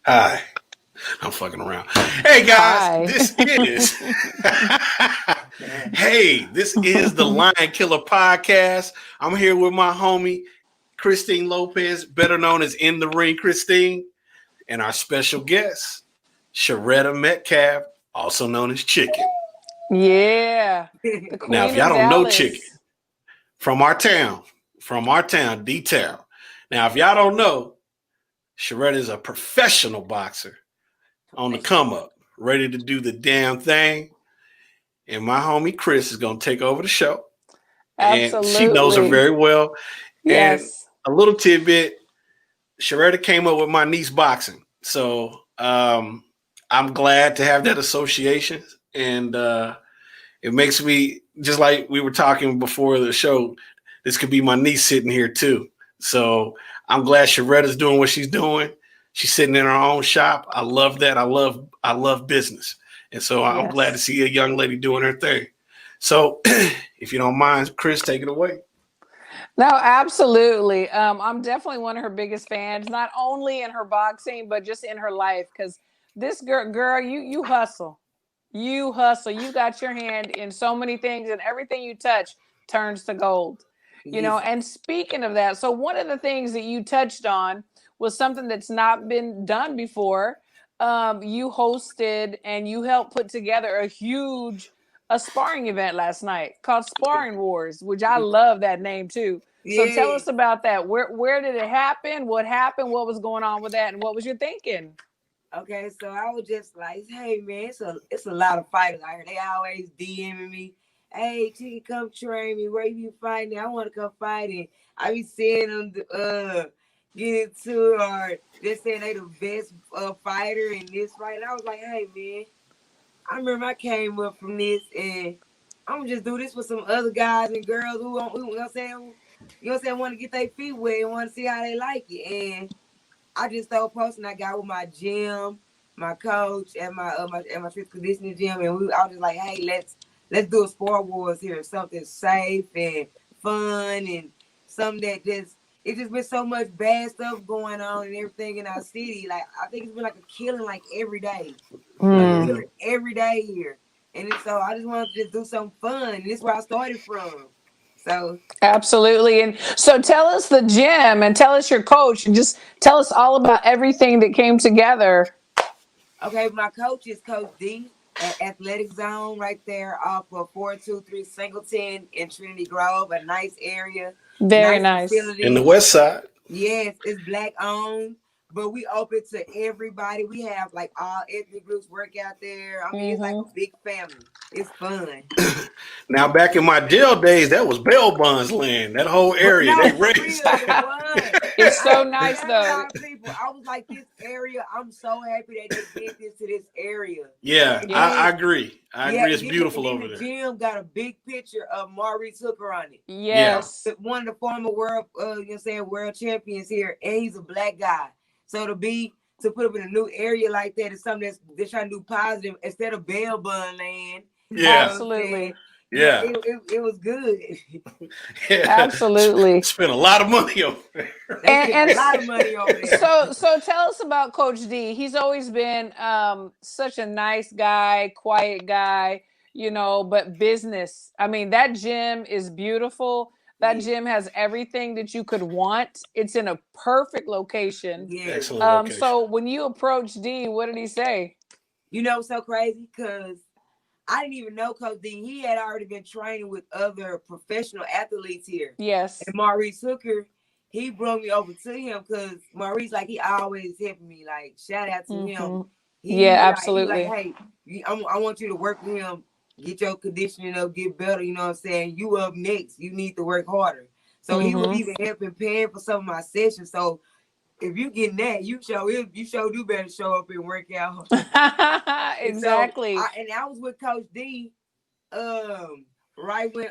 Hi, I'm fucking around. Hey guys, Hi. this is Hey, this is the Lion Killer Podcast. I'm here with my homie Christine Lopez, better known as In the Ring Christine, and our special guest, Sharetta Metcalf, also known as Chicken. Yeah. The Now, if Queen y'all of don't know Chicken, Dallas. from our town, D-Town. Now, if y'all don't know, Sharetta is a professional boxer on the come up, ready to do the damn thing. And my homie Chris is going to take over the show. And she knows her Absolutely. very well. And Yes. a little tidbit, Sharetta came up with my niece boxing. So I'm glad to have that association. And it makes me, just like we were talking before the show, this could be my niece sitting here too. So I'm glad Sharetta's doing what she's doing. She's sitting in her own shop. I love that. I love business. And so I'm glad to Yes. see a young lady doing her thing. So if you don't mind, Chris, take it away. No, absolutely. I'm definitely one of her biggest fans, not only in her boxing, but just in her life. Because this girl, you hustle. You hustle. You got your hand in so many things, and everything you touch turns to gold. Yes. And speaking of that, so one of the things that you touched on was something that's not been done before. You hosted and you helped put together a sparring event last night called Sparring Wars, which I love that name too. So tell Yes. us about that. Where did it happen? What happened? What was going on with that? And what was your thinking? Okay, so I was just like, hey man, it's a lot of fighters out here. They always DMing me. Hey, Chicken, come train me. Where you fighting? I want to come fight. And I be seeing them get into it, or they saying they the best fighter in this fight. And I was like, hey man, I remember I came up from this, and I'm gonna just do this with some other guys and girls who you know what I'm saying, want to get their feet wet and want to see how they like it. And I just started posting. I got with my gym, my coach, and my fifth conditioning gym, and I was just like, hey, let's do a sport wars here, something safe and fun, and something that just it's just been so much bad stuff going on and everything in our city. Like I think it's been like a killing like every day, a Mm. Mhm. killing every day here, so I just wanted to just do something fun. And this is where I started from. So Absolutely. And so tell us the gym and tell us your coach and just tell us all about everything that came together. okay, my coach is Coach D at Athletic Zone right there off of 423 Singleton in Trinity Grove, a nice area, Very nice nice. In the facility. West Side. Yes, it's black owned, but we open to everybody. We have like all ethnic groups work out there. I mean, it's like Hmm. a big family. It's fun. Now, back in my jail days, that was bail bonds land. That whole But area, no, they for raised. real, it was. It's I so had to nice tell a though. lot of people. I was like, this area, I'm so happy that they did this to this area. Yeah, And I Yes. then agree. I yeah, agree. It's and beautiful then over the there. gym got a big picture of Maurice Hooker on it. Yeah. Yes. One of the former world, world champions here, and he's a black guy. So to put up in a new area like that is something they're trying to do positive instead of bail bond land. You know Yeah. what I'm saying? Absolutely. Yeah, Yeah. it was good. Yeah. Absolutely. Spent a lot of money over there. They And, spent a and lot of money over there. so tell us about Coach D. He's always been such a nice guy, quiet guy, but business. I mean, that gym is beautiful. That Yeah, gym has everything that you could want. It's in a perfect location. yeah. Excellent location. So when you approached D, what did he say? You know, so crazy because I didn't even know Coach D. He had already been training with other professional athletes here. Yes. And Maurice Hooker, he brought me over to him because Maurice, like, he always helping me. Like, shout out to him. Hmm. He Yeah, he like, absolutely. hey, I want you to work with him, get your conditioning up, get better. You know what I'm saying? You up next. You need to work harder. So he was Hmm. even helping paying for some of my sessions. So if you getting that, you do better show up and work out. And so Exactly. I was with Coach D um right when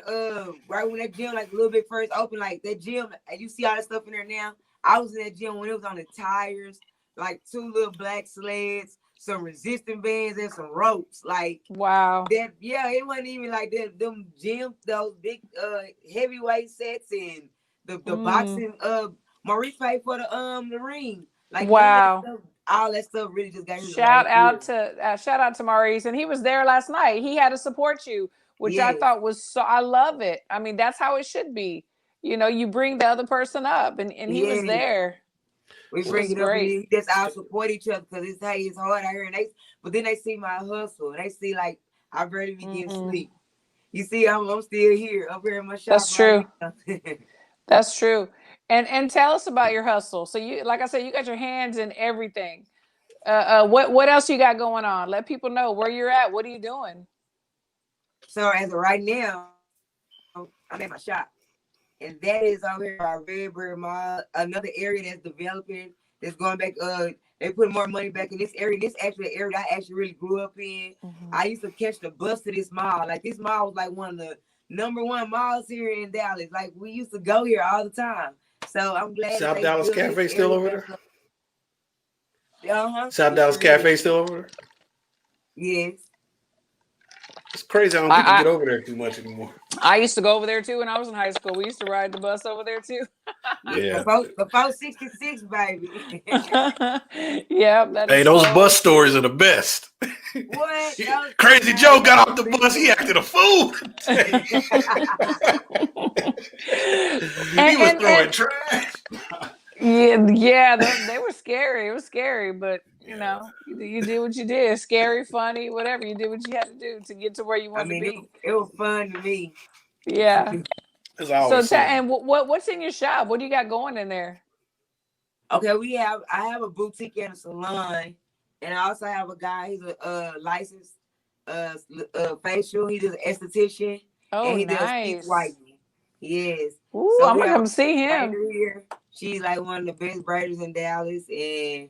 that gym like a little bit first opened, like that gym, you see all that stuff in there now. I was in that gym when it was on the tires, like two little black sleds, some resistant bands, and some ropes. Like Wow. that, yeah, it wasn't even like that, them gym, those big heavyweight sets and the Mm. boxing Maurice paid for the ring. Like none of that Wow. stuff. all that stuff really just got him. Shout out to Maurice, and he was there last night. He had to support you, which I Yes. thought was so. I love it. I mean, that's how it should be. You know, you bring the other person up, and he was Yes. there. We It bring was it up. great. We just all support each other because it's hard out here, and but then they see my hustle. They see like I barely be getting sleep. You see, I'm still here up here in my shop. That's true. Right now. That's true. And tell us about your hustle. So you, like I said, you got your hands in everything. What else you got going on? Let people know where you're at. What are you doing? So as of right now, I'm at my shop, and that is over here by Redbird Mall, another area that's developing. That's going back. They put more money back in this area. This actually the area I actually really grew up in. I used to catch the bus to this mall. Like this mall was like one of the #1 malls here in Dallas. Like we used to go here all the time. So I'm glad. South Dallas Cafe still over there? South Dallas Cafe still over there? Yes. It's crazy. I don't think you get over there too much anymore. I used to go over there too when I was in high school. We used to ride the bus over there too. Yeah. The 466, baby. Yeah. Hey, those bus stories are the best. What? Crazy Joe got off the bus. He acted a fool. He was throwing trash. Yeah, they were scary. It was scary, but you know, you did what you did. Scary, funny, whatever. You did what you had to do to get to where you wanted to be. It was fun to me. Yeah. So, and what's in your shop? What do you got going in there? Okay, I have a boutique and a salon, and I also have a guy. He's a licensed facial. He does an esthetician. Oh, and he nice. does teeth whitening. Yes. Ooh, So I'm gonna come see him. Here. She's like one of the best braiders in Dallas, and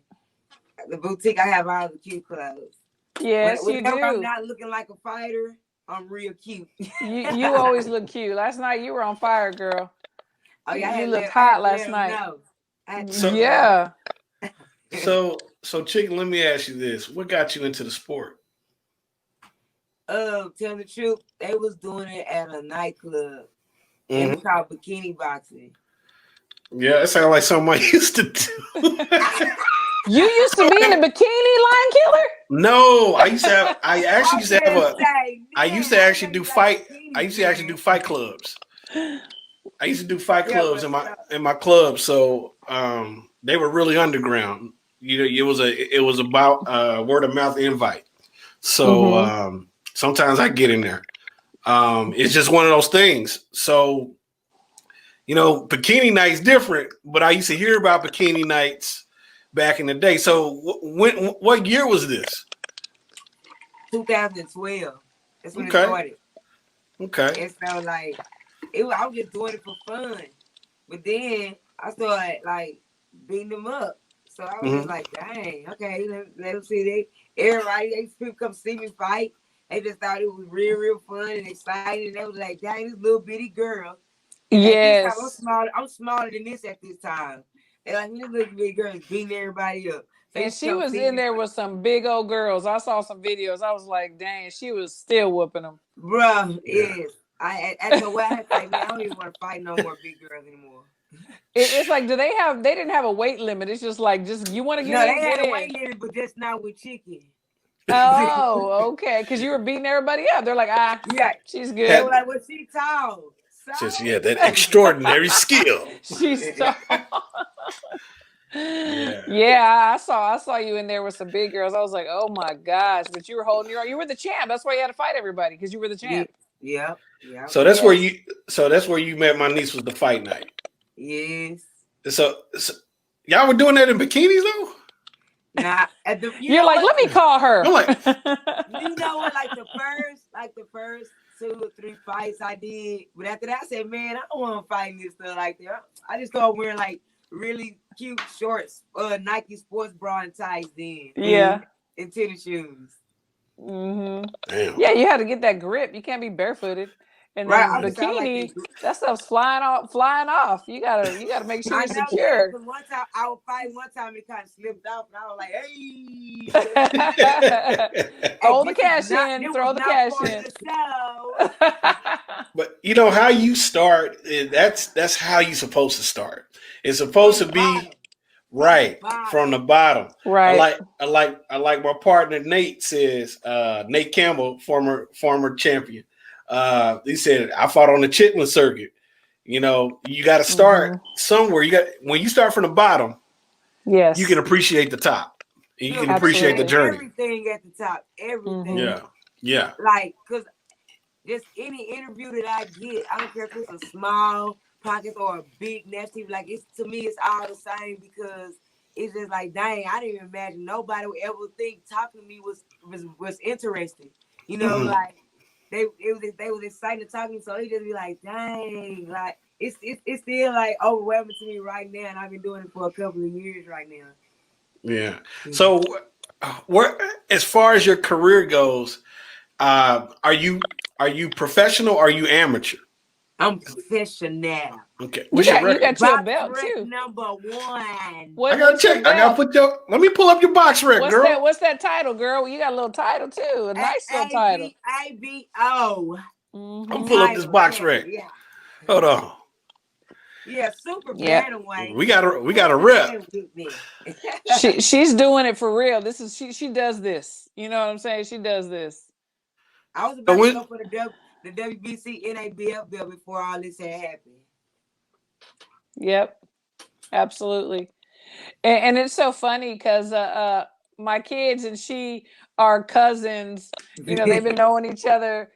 the boutique I have all the cute clothes. Yes, you do. I'm not looking like a fighter. I'm real cute. you always look cute. Last night you were on fire, girl. Oh yeah, you looked hot last night. Yeah. So, Chicken, let me ask you this: what got you into the sport? Tell the truth, they was doing it at a nightclub. It was called bikini boxing. Yeah, it sounds like something I used to do. You used to be in the bikini line killer? No, I actually used to have I used to actually do fight clubs. I used to do fight clubs in my club. So they were really underground. You know, it was about word of mouth invite. So sometimes I get in there. It's just one of those things. So, you know, bikini night's different, but I used to hear about bikini nights back in the day. So what year was this? 2012. That's when it started. Okay. And so like I was just doing it for fun. But then I started like beating them up. So I was just like, dang, okay, let them see everybody, people come see me fight. They just thought it was real fun and exciting. And they was like, dang, this little bitty girl. Yes. I'm smaller than this at this time. They're like, this little bitty girl is beating everybody up. So and she was in there with some big old girls. I saw some videos. I was like, dang, she was still whooping them. Bruh, yes. At the way I had to say, man, I don't even want to fight no more big girls anymore. It's like, they didn't have a weight limit. It's just like, you want to get in. No, they had a weight limit, but just not with chicken. Oh, okay. Because you were beating everybody up. They're like, yeah, she's good. They were like, well, she tall. Just, that extraordinary skill. She's tall. Yeah, I saw you in there with some big girls. I was like, oh my gosh! But you were holding you were the champ. That's why you had to fight everybody, because you were the champ. Yeah. So that's where you met my niece, was the fight night. Yes. So y'all were doing that in bikinis though? Nah, you're like, let me call her. I'm like, you know what? Like the first 2 or 3 fights I did, but after that I said, man, I don't want to fight this stuff like that. I just started wearing like really cute shorts, Nike sports bra and tights then. Yeah. And tennis shoes. Damn. Yeah, you had to get that grip. You can't be barefooted. And then bikini, that stuff's flying off. You gotta make sure it's secure. One time I would fight. One time it kind of slipped off, and I was like, "Hey, throw the cash in. Throw the cash in." But you know how you start. That's how you're supposed to start. It's supposed to be Right. bottom. From the bottom. Right. I like my partner Nate says, Nate Campbell, former champion. He said, I fought on the Chitlin circuit. You know, you got to start somewhere. When you start from the bottom, Yes. you can appreciate the top. And you can appreciate the journey. Everything at the top. Everything. Yeah. Like, because just any interview that I get, I don't care if it's a small podcast or a big nasty, like, to me, it's all the same, because it's just like, dang, I didn't even imagine nobody would ever think talking to me was interesting. You know, like, they was excited to talk to me, so they just be like, dang, like, it's still like overwhelming to me right now, and I've been doing it for a couple of years right now. Yeah. So, as far as your career goes, are you professional or are you amateur? I'm professional. Okay. You got your belt too. Number 1. I gotta check. I gotta put let me pull up your box rec, girl. What's that title, girl? You got a little title too. A nice little title. ABO. I'm gonna pull up this box rec. Yeah. Hold on. Yeah, super bantamweight. We got a rep. She's doing it for real. She does this. You know what I'm saying? She does this. I was about to go for the WBC NABF belt before all this had happened. Yep, absolutely. And it's so funny because my kids and she are cousins. You know, they've been knowing each other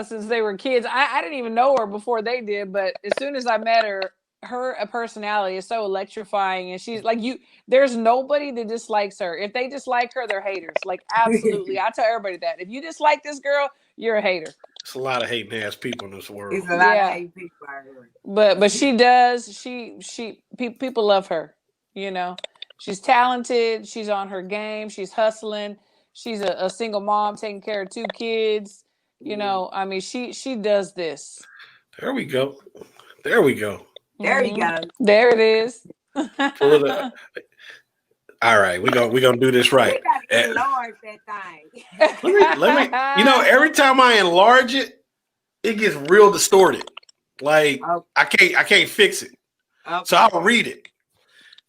since they were kids. I didn't even know her before they did, but as soon as I met her, her personality is so electrifying, and she's like, there's nobody that dislikes her. If they dislike her, they're haters. Like, absolutely. I tell everybody that if you dislike this girl, you're a hater. It's a lot of hating ass people in this world. It's a lot of hating people out here. But she does. People love her. You know, she's talented. She's on her game. She's hustling. She's a single mom taking care of 2 kids. You know, I mean, she does this. There we go. There we go. There you go. There it is. All right, we're gonna do this right. We gotta enlarge that thing. let me. You know, every time I enlarge it, it gets real distorted. Like I can't fix it. Okay. So I'll read it.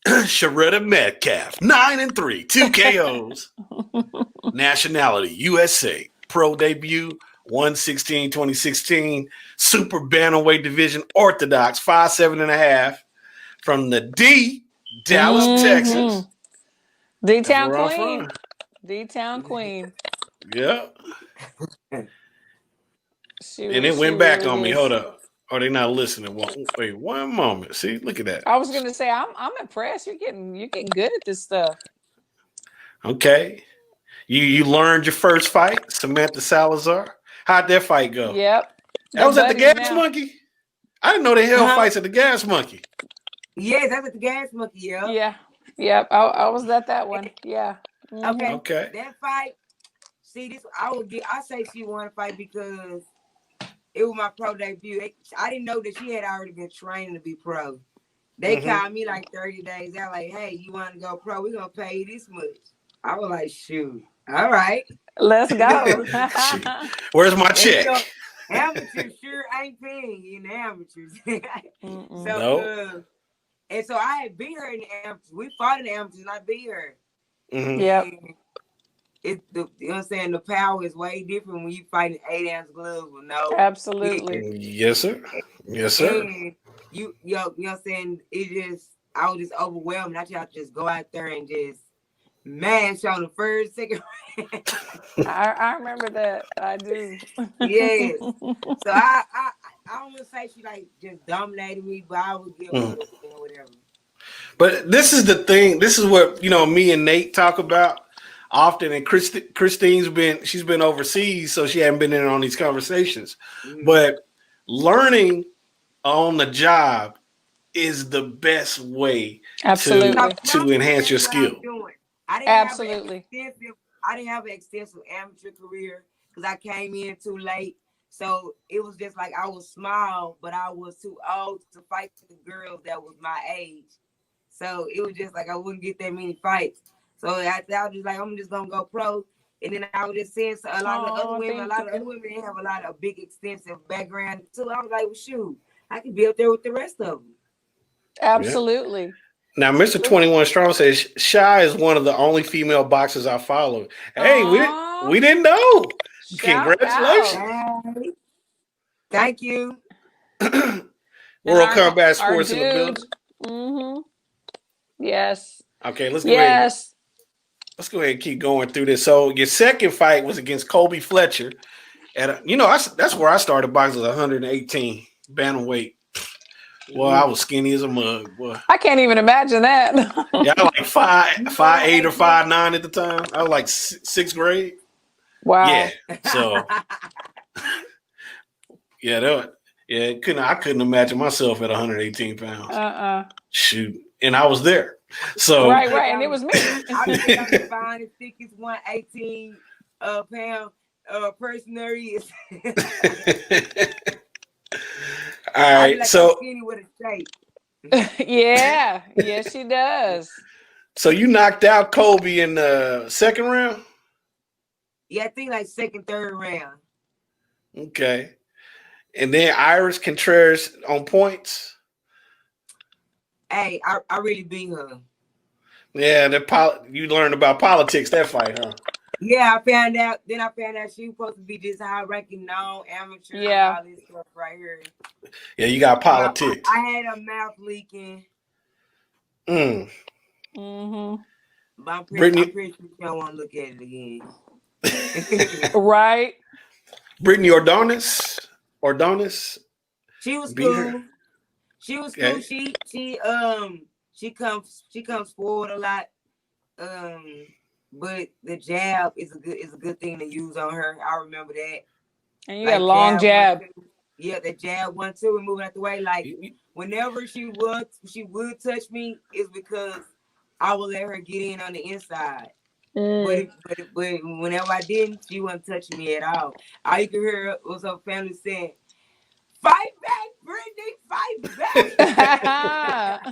Sharetta Metcalf, 9-3, 2 KOs. Nationality USA. Pro debut 1/16/2016. Super bantamweight division orthodox 5'7.5" from the Dallas, Texas. D-Town Queen. D-Town Queen. Yeah. And it went back on me. Hold up. Oh, they're not listening. Wait, one moment. See, look at that. I was gonna say, I'm impressed. You're getting good at this stuff. Okay. You learned your first fight, Samantha Salazar. How'd that fight go? Yep. That was at the Gas Monkey? I didn't know they held fights at the Gas Monkey. Yes, that was at the Gas Monkey, Yeah. Yep. I was at that one. Yeah. Okay. That fight, see, this I say she won a fight because it was my pro debut. I didn't know that she had already been training to be pro. They called me like 30 days. They're like, hey, you want to go pro? We're going to pay you this much. I was like, shoot. All right. Let's go. Where's my check? Amateurs sure ain't paying you in amateurs. And so I had beat her in the amateurs. We fought in the amateurs and I beat her. Yep. You know what I'm saying? The power is way different when you fight in 8-ounce gloves with no. Absolutely. Yes, sir. Yes, sir. And you know what I'm saying? I was just overwhelmed. I tried to just go out there and just mash on the first, second. I remember that. I do. Yes. So I don't want to say she like just dominated me, but I would give her whatever. But this is the thing. This is what, you know, me and Nate talk about often. And Christine's been overseas, so she hadn't been in on these conversations. But learning on the job is the best way to enhance your skill. I didn't have an extensive amateur career because I came in too late. So it was just like I was small, but I was too old to fight the girls that was my age. So it was just like I wouldn't get that many fights. So I was just like, I'm just gonna go pro. And then I was just seeing a lot of other women didn't have a lot of big extensive background too. I was like, well, shoot, I could be up there with the rest of them. Absolutely. Now, Mr. 21 Strong says Shy is one of the only female boxers I follow. Hey, Aw. we didn't know. Shout Congratulations. out. Hey, thank you. World Combat Our Sports in the building. Mm-hmm. Yes. Okay, let's go ahead. Yes. Let's go ahead and keep going through this. So your second fight was against Colby Fletcher. And that's where I started boxing, was 118 bantamweight. Well, I was skinny as a mug, boy. I can't even imagine that. Yeah, I was like 5'8" or 5'9" at the time. I was like sixth grade. Wow. Yeah. So I couldn't imagine myself at 118 pounds. Shoot. And I was there. So right, and it was me. I think I'm the finest, thickest 118 pound person there is. All right, like so skinny with a shape. Yeah, yes, she does. So you knocked out Colby in the second round? Yeah, I think like second, third round. Okay. And then Iris Contreras on points. Hey, I really beat her. Yeah, you learned about politics that fight, huh? Yeah, I found out she was supposed to be this high ranking known amateur. Yeah. All this stuff right here. Yeah, you got politics. I had a mouth leaking. Mm-hmm. But I'm pretty sure you don't want to look at it again. Right. Brittany Ordonez. She was beat cool. her. She was cool. She comes forward a lot. But the jab is a good thing to use on her. I remember that. And you got a long jab. Yeah, the jab 1, 2, and moving out the way. Like whenever she would touch me, it's because I would let her get in on the inside. But whenever I didn't, she wasn't touching me at all. All you could hear was her family saying, "Fight back, Brittany! Fight back!"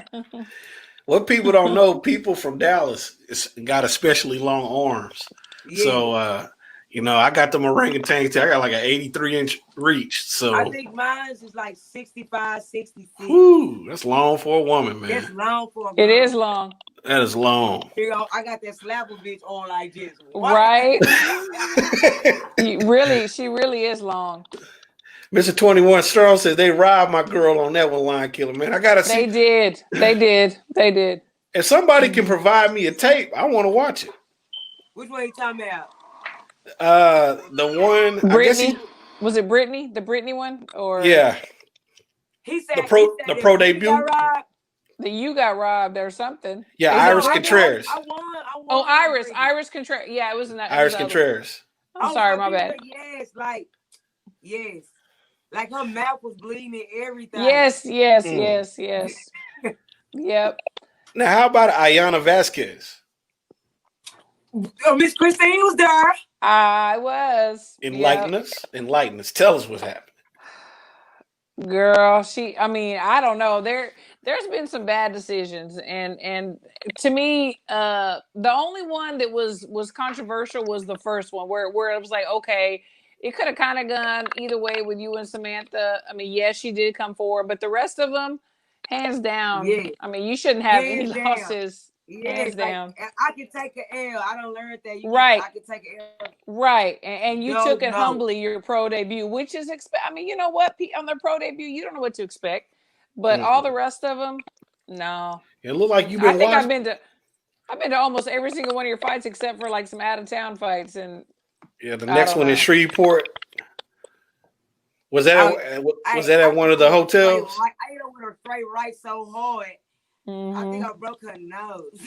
What people don't know, people from Dallas got especially long arms. Yeah. So, I got the orangutans too. I got like an 83-inch reach. So I think mine is like 65, 66. Whew, that's long for a woman, man. That's long for a woman. It is long. That is long. I got that slapper bitch on like this. Right? She really is long. Mr. 21 Strong says they robbed my girl on that one, Lion Killer, man. I gotta see. They did. If somebody can provide me a tape, I want to watch it. Which one are you talking about? The one. Brittany. Was it Brittany? The Brittany one? Or yeah. He said the pro debut. That you got robbed or something. Yeah, Iris Contreras. I won. Oh, Iris Contreras. Yeah, it was in that. Iris Contreras. I'm sorry, my bad. Yes. Like her mouth was bleeding and everything. Yes. Yep. Now, how about Ayanna Vasquez? Oh, Miss Christine was there. I was. Enlighten us. Tell us what happened. Girl, I don't know. There's been some bad decisions, and to me, the only one that was controversial was the first one, where it was like, okay, it could have kind of gone either way with you and Samantha. I mean, yes, she did come forward, but the rest of them, hands down. Yeah. I mean, you shouldn't have any losses. Hands down. I can take an L. I don't learn that. Right. I can take an L. Right. And you took it humbly, your pro debut, which is you know what? On their pro debut, you don't know what to expect. But all the rest of them, no. It looked like you've been watching. I've been to almost every single one of your fights except for like some out of town fights. And yeah, the next one in Shreveport. Was that at one of the hotels? I hit her with her straight right so hard. Mm-hmm. I think I broke her nose.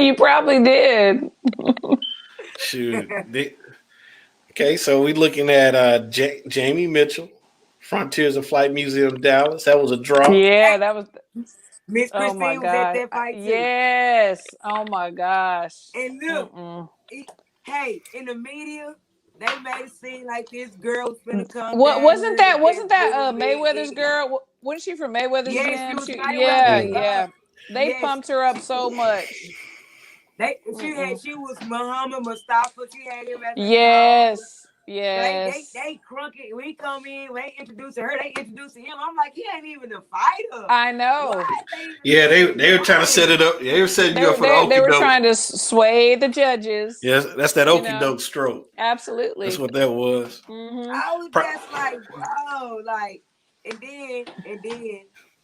You probably did. Shoot. Okay, so we're looking at Jamie Mitchell, Frontiers of Flight Museum, Dallas. That was a draw. Yeah, that was. Miss Christine was at that fight too. Yes. Oh my gosh. And look, hey, in the media, they made it seem like this girl was gonna come. Wasn't that Mayweather's girl? Wasn't she from Mayweather's gym? Yeah. They pumped her up so much. She was Muhammad Mustafa. She had him as Yes. They crunk it. We come in, we ain't introducing her, they introducing him. I'm like, he ain't even the fighter. I know. Why they even Yeah, they making were trying to fight? set it up. They were setting you up for the They okie were doke. trying to sway the judges. Yes, that's that You okie know. doke stroke. Absolutely. That's what that was. Hmm. I was Pro- just like, bro, like, and then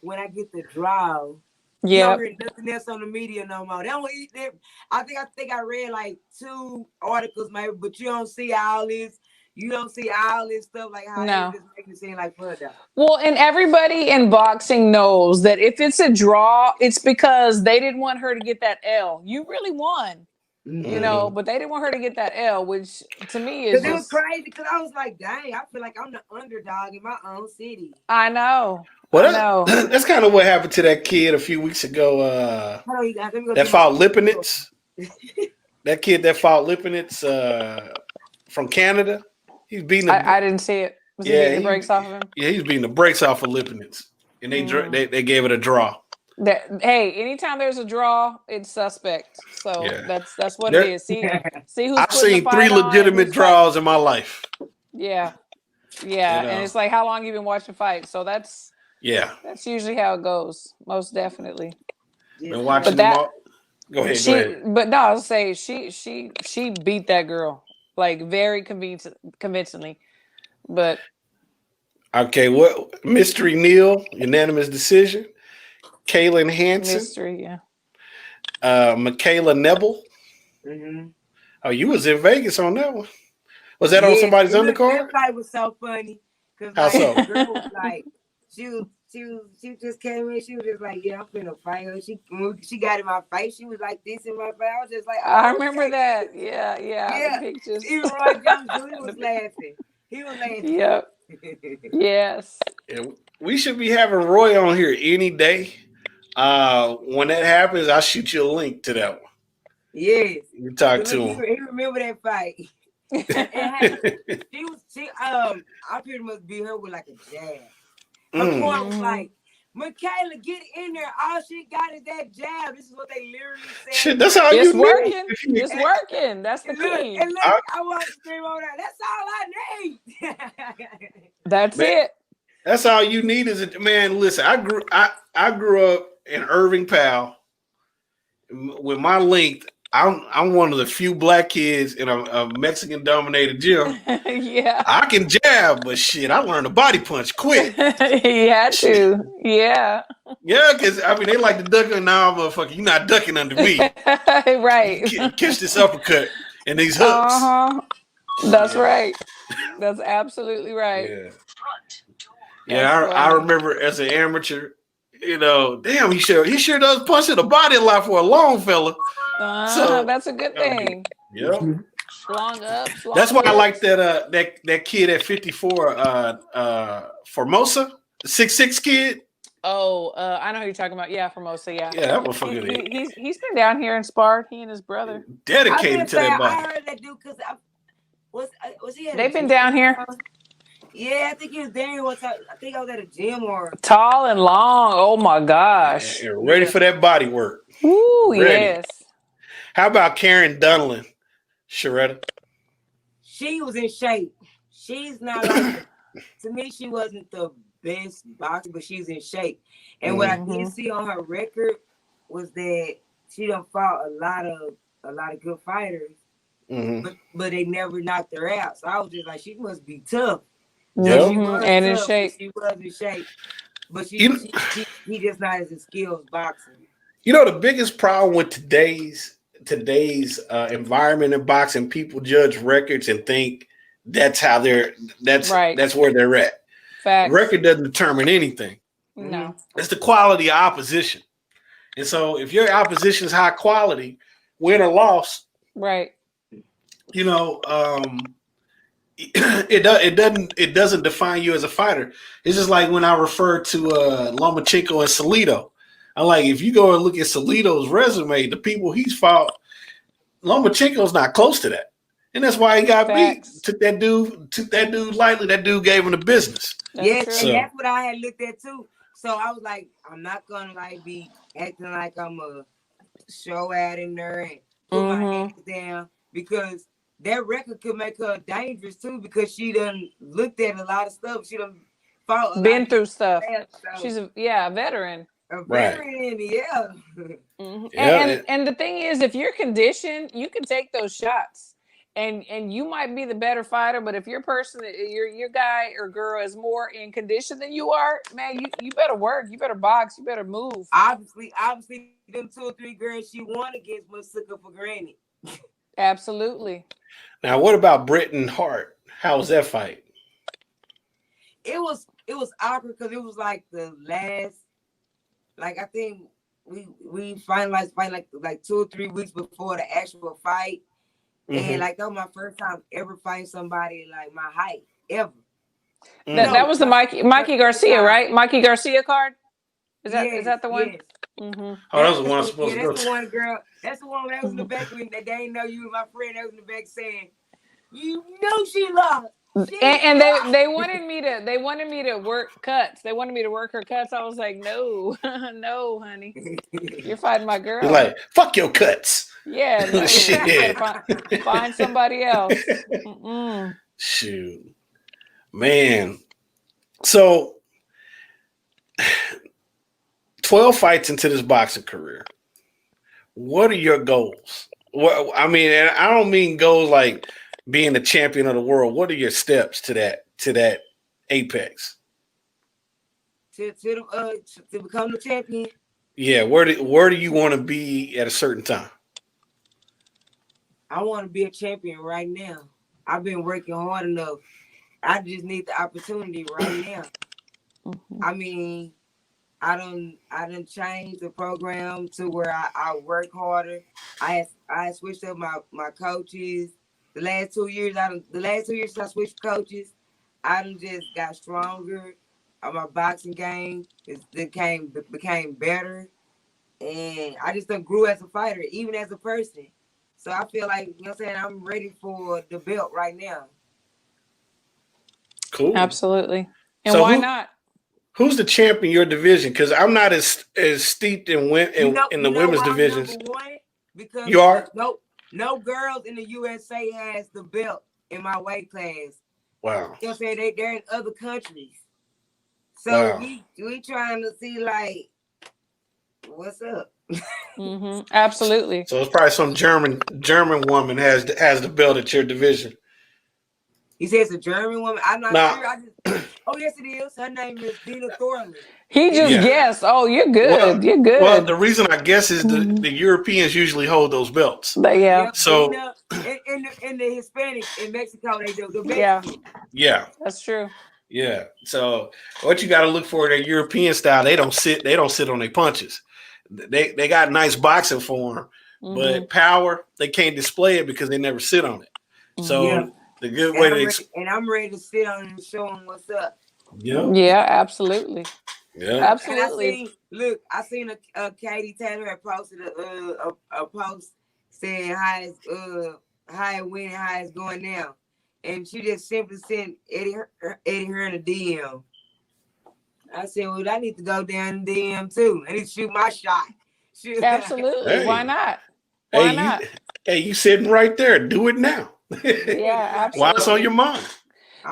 when I get the draw, you Yeah. don't hear nothing else on the media no more. They don't eat them. I think I read like 2 articles maybe, but you don't see all this. You don't see all this stuff like how No. they just make it seem like fun though. Well, and everybody in boxing knows that if it's a draw, it's because they didn't want her to get that L. You really won, you know, but they didn't want her to get that L, which to me is Because it was just. crazy. Because I was like, dang, I feel like I'm the underdog in my own city. I know. Well, I know. that's kind of what happened to that kid a few weeks ago. Hold on, you guys. Let me go That do fought my- Lipinets. That kid that fought Lipinets from Canada. He's beating. I didn't see it. Was he Yeah, getting the brakes off of him? Yeah, he's beating the brakes off of Lipinets, and they gave it a draw. Hey, anytime there's a draw, it's suspect. So Yeah. that's what There- it is. See who's I've putting the seen fight 3 on and legitimate who's draws in my life. Yeah. You And know. it's like how long you been watching fights. So that's usually how it goes. Most definitely. Been watching But that- them all. Go ahead. But no, I'll say she beat that girl like very convincingly. But Okay, what Mystery Neal, unanimous decision. Kaylin Hansen, mystery, yeah. Michaela Nebel. Mm-hmm. Oh, you was in Vegas on that one. Was that on somebody's undercard? That fight was so funny because How so? the girl was like, she just came in. She was just like, yeah, I'm finna fight her. She got in my face. She was like this in my face. I was just like, oh, I remember okay. that. Yeah. Yeah. The pictures. Even Roy Jones Jr. was laughing. He was laughing. Yep. Yes. Yeah, we should be having Roy on here any day. When that happens, I'll shoot you a link to that one. Yes. You talk to him. He remember that fight. I pretty much beat her with like a jab. Her corner was like, Michaela, get in there. All she got is that jab. This is what they literally said. Shit, that's all It's you working. need. It's working. That's the key. And look, I want to scream over that. That's all I need. That's Man. it. That's all you need is a man. Listen, I grew up in Irving, Powell. With my length, I'm one of the few black kids in a Mexican dominated gym. Yeah. I can jab, but shit, I learned a body punch quick. He had to. Yeah. Yeah, because I mean they like to duck and now, motherfucker, you're not ducking under me. Right. Catch this uppercut and these hooks. That's right. That's absolutely right. Yeah. That's I funny. remember as an amateur, damn, he sure does punch in the body a lot for a long fella. So- That's a good thing. Yeah. Long ups. Long That's why I hips. like that kid at 54, Formosa, the 6'6" kid. Oh, I know who you're talking about. Yeah, Formosa. Yeah. Yeah, that motherfucker He's been down here and sparred. He and his brother. dedicated to that I body. heard that dude because was he? At a They've been gym? down here. Yeah, I think he was there one time. I think I was at a gym or. Tall and long. Oh my gosh. And ready for that body work. Ooh, Ready. yes. How about Karen Dunlin, Sharetta? She was in shape. She's not like to me. She wasn't the best boxer, but she's in shape. And what I did see on her record was that she done fought a lot of good fighters, but they never knocked her out. So I was just like, she must be tough. Yeah. She was And in tough, shape. She was in shape, but he just not as skilled as boxing. You know, the biggest problem with today's environment in boxing, people judge records and think that's how that's where they're at. Facts. Record doesn't determine anything. No. It's the quality of opposition. And so if your opposition is high quality, win or loss, Right. it doesn't define you as a fighter. It's just like when I refer to Lomachenko and Salido. I'm like, if you go and look at Salido's resume, the people he's fought, Lomachenko's not close to that. And that's why he got Facts. beat. Took that dude lightly. That dude gave him the business. That's true. And that's what I had looked at too. So I was like, I'm not gonna like be acting like I'm a show out in there and put my hands down because that record could make her dangerous too, because she done looked at a lot of stuff. She done fought a lot Been of through stuff. so She's a veteran. a Right. veteran, yeah. Mhm. Yeah. And the thing is, if you're conditioned, you can take those shots, and you might be the better fighter. But if your person, your guy or girl is more in condition than you are, man, you better work. You better box. You better move. Obviously, them 2 or 3 girls she won against was took her for granted. Absolutely. Now, what about Britain Hart? How was that fight? It was awkward because it was like the last, like I think we finalized fight like 2 or 3 weeks before the actual fight, and like that was my first time ever fighting somebody like my height ever. That was the Mikey Garcia, right? Mikey Garcia card. Is that the one? Yes. Mm-hmm. Oh, that was the one I was supposed to go that's to. the one, girl. That's the one that was in the back when they didn't know you were my friend. That was in the back saying, "You know she lost." And they wanted me to work cuts. They wanted me to work her cuts. I was like, no, no, honey, you're fighting my girl. You're like, fuck your cuts. Yeah, no, Shit. find somebody else. Mm-mm. Shoot, man. So 12 fights into this boxing career. What are your goals? What I mean, and I don't mean goals like being the champion of the world. What are your steps to that apex? To become the champion. Yeah, where do you want to be at a certain time? I want to be a champion right now. I've been working hard enough. I just need the opportunity right now. Mm-hmm. I mean, I done changed the program to where I work harder. I switched up my coaches. The last 2 years since I switched coaches, I done just got stronger. My boxing game became better, and I just done grew as a fighter, even as a person. So I feel like, you know what I'm saying, I'm ready for the belt right now. Cool. Absolutely. And So why not? Who's the champ in your division? Because I'm not as steeped in the women's divisions. Because you are? No girls in the USA has the belt in my weight class. Wow. You know what I'm saying? They're in other countries. So wow. we trying to see like what's up. Mm-hmm. Absolutely. So it's probably some German woman has the belt at your division. He says a German woman. I'm not sure. Oh yes, it is. Her name is Dina Thorley. He just guessed. Oh, you're good. Well, you're good. Well, the reason I guess is the Europeans usually hold those belts. Yeah. So in the Hispanic in Mexico they do. Yeah. That's true. Yeah. So what you got to look for in their European style, they don't sit on their punches. They got nice boxing form, but power they can't display it because they never sit on it. So the good way I'm ready to sit on it and show them what's up. Yeah. Yeah. Absolutely. Yeah. Absolutely. I seen a Katie Taylor had posted a post saying how it went and how it's going now, and she just simply sent Eddie Hearn a DM. I said, well, I need to go down the DM too. I need to shoot my shot. Absolutely. Hey. Why not? Why not? You sitting right there. Do it now. Yeah, absolutely. While it's on your mind.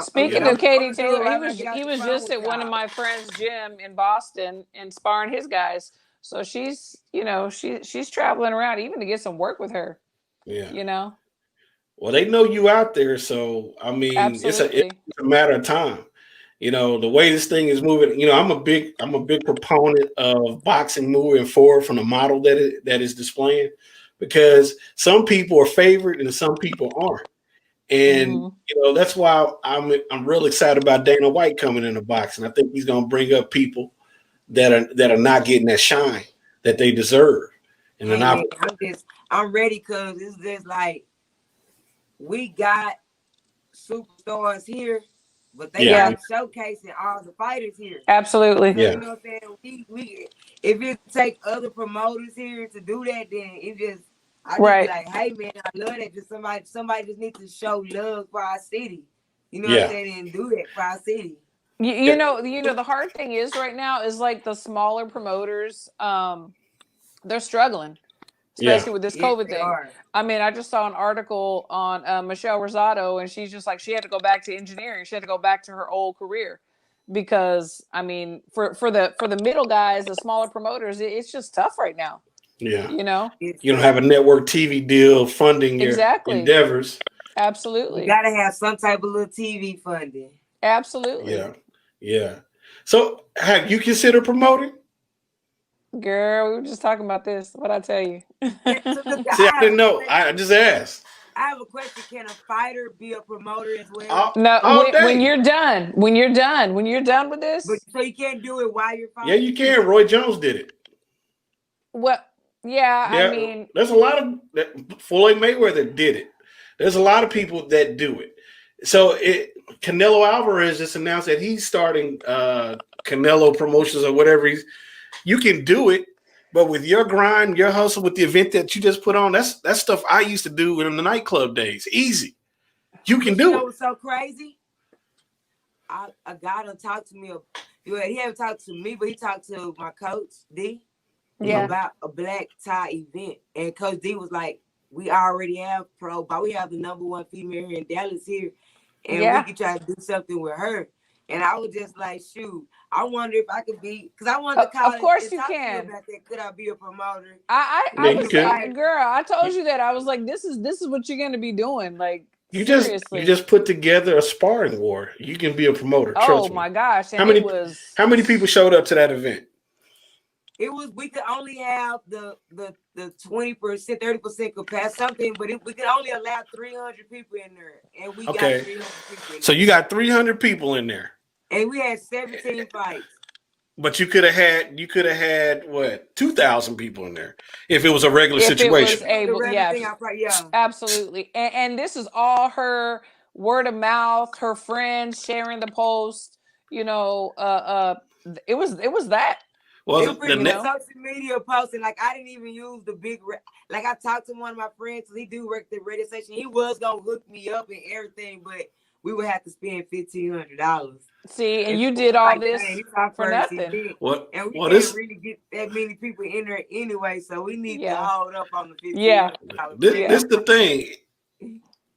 Speaking of Katie Taylor, he was just at one of my friends' gym in Boston and sparring his guys. So she's traveling around even to get some work with her. Yeah. Well, they know you out there, so I mean, it's a matter of time. The way this thing is moving. I'm a big proponent of boxing moving forward from the model that is displaying, because some people are favored and some people aren't. And that's why I'm real excited about Dana White coming into boxing. I think he's going to bring up people that are not getting that shine that they deserve. And I'm ready because it's just like we got superstars here, but they are showcasing all the fighters here. Absolutely. So, you know what I'm saying? We if it take other promoters here to do that, then it just. I just be like, hey man, I love that. Just somebody just needs to show love for our city. You know what I'm saying? And do that for our city. You know, the hard thing is right now is like the smaller promoters, they're struggling. Yeah. especially with this Yes, COVID they thing. are. I mean, I just saw an article on Michelle Rosado, and she's just like, she had to go back to engineering. She had to go back to her old career because, I mean, for the middle guys, the smaller promoters, it's just tough right now. Yeah. You know, It's You don't have a network TV deal funding your exactly, endeavors. You absolutely, gotta have some type of little TV funding. absolutely. Yeah. Yeah. So have you considered promoting? Girl, we were just talking about this. What I tell you? Yeah, so look, See, I I have didn't a know. question. I just asked. I have a question. Can a fighter be a promoter as well? No, All when day. you're done, when you're done with But this, so you can't do it while you're Yeah, fighting? you can. Roy Jones did it. what? Yeah, I Yeah, mean, there's a lot of Floyd Mayweather did it. There's a lot of people that do it. So Canelo Alvarez just announced that he's starting Canelo Promotions or whatever. You can do it, but with your grind, your hustle, with the event that you just put on, that's stuff I used to do in the nightclub days. Easy. You can But you do know it. what's so crazy? A guy done talked to me. He haven't talked to me, but he talked to my coach D yeah, about a black tie event, and Coach D was like, "We already have pro, but we have the #1 female here in Dallas here, and we yeah. could try to do something with her." And I was just like, "Shoot, I wonder if I could be," because I wanted to call Of course and you talk to you can. about that. Could I be a promoter? Yeah, I you was, can. girl. I told you that. I was like, this is what you're gonna be doing. Like, You seriously. just put together a sparring war. You can be a promoter. Oh Trust me. my gosh! And How many it was. how many people showed up to that event? It was we could only have the 20%, 30% capacity something, but we could only allow 300 people in there, and we got Okay. 300 people. So you got 300 people in there. And we had 17 fights. But you could have had what 2,000 people in there if it was a regular If it was situation. able, The yeah, thing I probably, yeah. absolutely. And this is all her word of mouth, her friends sharing the post. You know, it was that. Well, It was pretty the much know? social media posting. Like I didn't even use the big. Like I talked to one of my friends. He do work the radio station. He was gonna hook me up and everything, but we would have to spend $1,500. See, and you did all this dang, it's our for first nothing. event. what? And we Well, can't this really get that many people in there anyway, so we need to Yeah. hold up on the $1,500. Yeah. this the thing.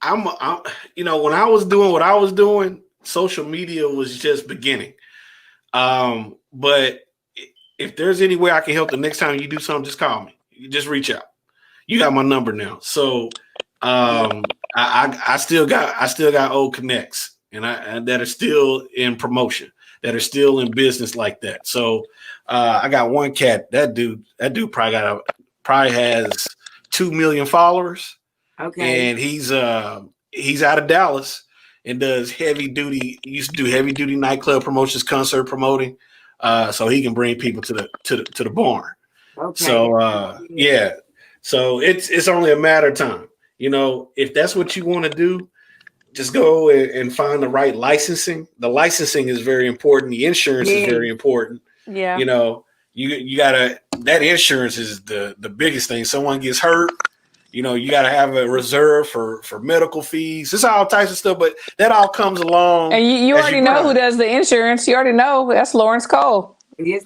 I'm when I was doing what I was doing, social media was just beginning. But if there's any way I can help the next time you do something, just call me. You just reach out. You got my number now. So I still got old connects and that are still in promotion, that are still in business like that. So I got one cat. That dude probably has 2 million followers. Okay. And he's out of Dallas and does heavy duty. Used to do heavy duty nightclub promotions, concert promoting, so he can bring people to the barn. Okay. So yeah, so it's only a matter of time. If that's what you want to do, just go and find the right licensing. The licensing is very important. The insurance is very important. Yeah. You gotta. That insurance is the biggest thing. Someone gets hurt. You got to have a reserve for medical fees. There's all types of stuff, but that all comes along. And you already know who does the insurance. You already know that's Lawrence Cole. Yes,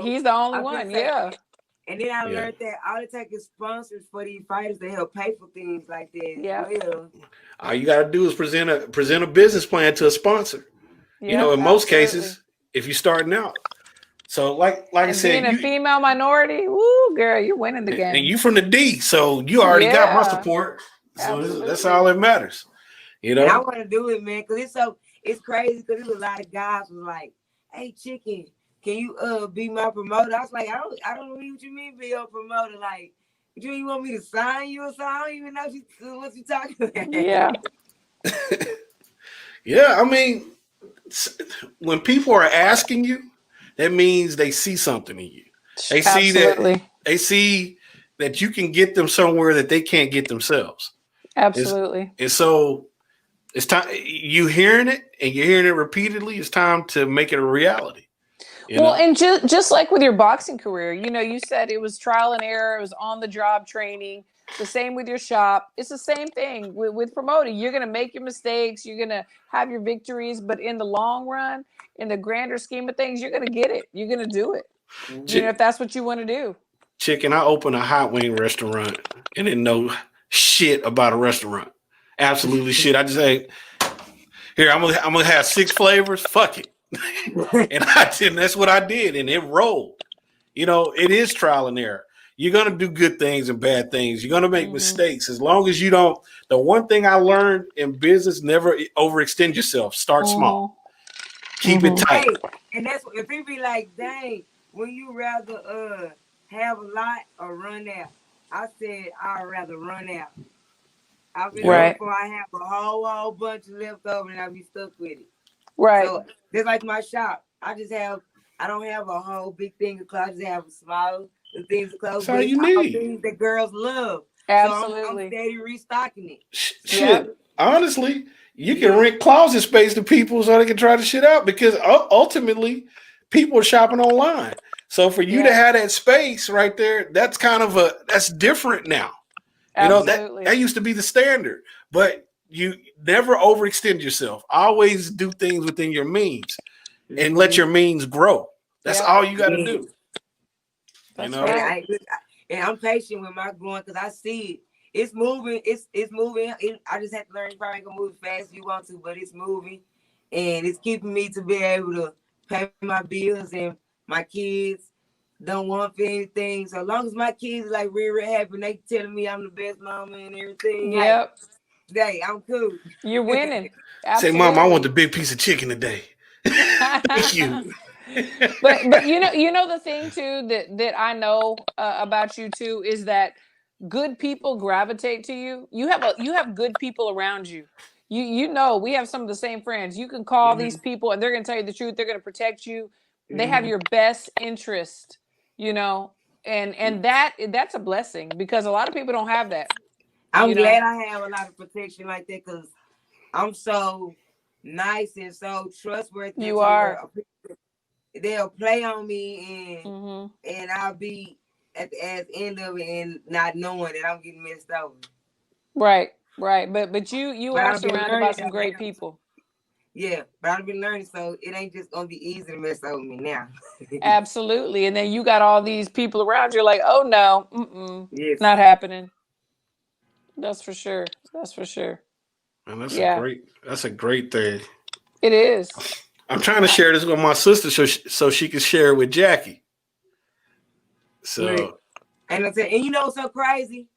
He's the only one. Yeah. And then I learned that all it takes is sponsors for these fighters to help pay for things like that. Yeah. Well, all you got to do is present a business plan to a sponsor. Yeah, in most cases, if you're starting out. So like I said, being a female minority, woo, girl, you're winning the game. And you from the D, so you already got my support. So that's all that matters. And I want to do it, man, because it's crazy because there's a lot of guys was like, "Hey, Chicken, can you be my promoter?" I was like, I don't know what you mean be your promoter. Like, you want me to sign you or something? I don't even know what you talking about. Yeah. Yeah, I mean, when people are asking you, that means they see something in you. They see that you can get them somewhere that they can't get themselves. Absolutely. And so it's time you're hearing it repeatedly. It's time to make it a reality. And just like with your boxing career, you said it was trial and error. It was on the job training. The same with your shop. It's the same thing with promoting. You're going to make your mistakes. You're going to have your victories. But in the long run, in the grander scheme of things, you're going to get it. You're going to do it. If that's what you want to do. Chicken, I opened a hot wing restaurant and didn't know shit about a restaurant. Absolutely shit. I just say, here, I'm gonna have 6 flavors. Fuck it. And I did, and that's what I did, and it rolled. You know, it is trial and error. You're gonna do good things and bad things. You're gonna make mistakes. As long as you don't, the one thing I learned in business, never overextend yourself. Start small. Keep it tight. Hey, and that's what if people be like, dang, when you rather have a lot or run out. I said I'd rather run out. I've been Right. before I have a whole bunch of leftover and I be stuck with it. Right. So just like my shop, I don't have a whole big thing of clothes. I just have a small things of clothes. That's all you all need. things that girls love. Absolutely. So I'm steady restocking it. Shit. Yeah. Honestly, you can rent closet space to people so they can try the shit out because ultimately people are shopping online. So for you to have that space right there, that's kind of that's different now. You know, Absolutely. that used to be the standard, but you never overextend yourself. Always do things within your means and let your means grow. That's all you got to do. That's you know, right. And I'm patient with my growing because I see it. It's moving. It's moving. I just have to learn. You probably ain't gonna move as fast as you want to, but it's moving, and it's keeping me to be able to pay my bills. And my kids don't want for anything. So long as my kids like real happy, and they telling me I'm the best mama and everything. Yep. Hey, I'm cool. You're winning. say, Absolutely. Mom, I want the big piece of chicken today. Thank you. but you know the thing too that I know about you too is that good people gravitate to you. You have good people around you. You know we have some of the same friends. You can call these people and they're going to tell you the truth. They're going to protect you. They have your best interest, you know, and that's a blessing because a lot of people don't have that. I'm you know? glad I have a lot of protection like that because I'm so nice and so trustworthy. You are. They'll play on me and I'll be at the end of it and not knowing that I'm getting messed over. Right. But you But are I've been surrounded by learning some great people. Yeah, but I've been learning, so it ain't just gonna be easy to mess over me now. Absolutely. And then you got all these people around you like, oh no, Yes. not happening. That's for sure. That's for sure. And that's Yeah. a great thing. It is. I'm trying to share this with my sister so she can share it with Jackie. So, and I said, and you know what's so crazy?